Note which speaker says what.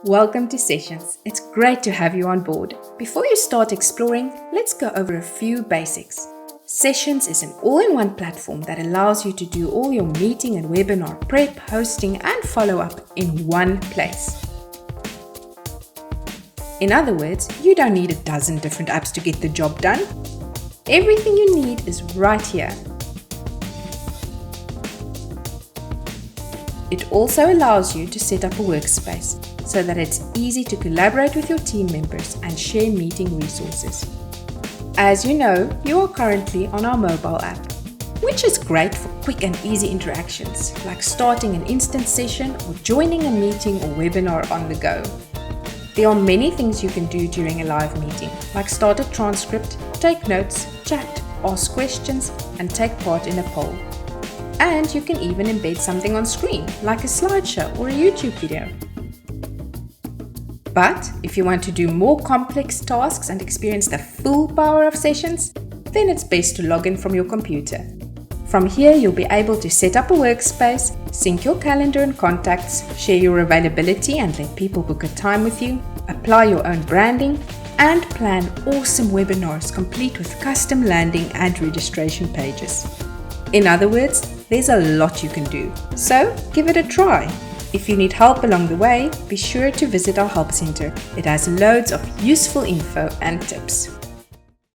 Speaker 1: Welcome to Sessions. It's great to have you on board. Before you start exploring, let's go over a few basics. Sessions is an all-in-one platform that allows you to do all your meeting and webinar prep, hosting, and follow-up in one place. In other words, you don't need a dozen different apps to get the job done. Everything you need is right here. It also allows you to set up a workspace so that it's easy to collaborate with your team members and share meeting resources. As you know, you are currently on our mobile app, which is great for quick and easy interactions, like starting an instant session or joining a meeting or webinar on the go. There are many things you can do during a live meeting, like start a transcript, take notes, chat, ask questions, and take part in a poll. And you can even embed something on screen, like a slideshow or a YouTube video. But if you want to do more complex tasks and experience the full power of Sessions, then it's best to log in from your computer. From here, you'll be able to set up a workspace, sync your calendar and contacts, share your availability and let people book a time with you, apply your own branding, and plan awesome webinars complete with custom landing and registration pages. In other words, there's a lot you can do, so give it a try. If you need help along the way, be sure to visit our help center. It has loads of useful info and tips.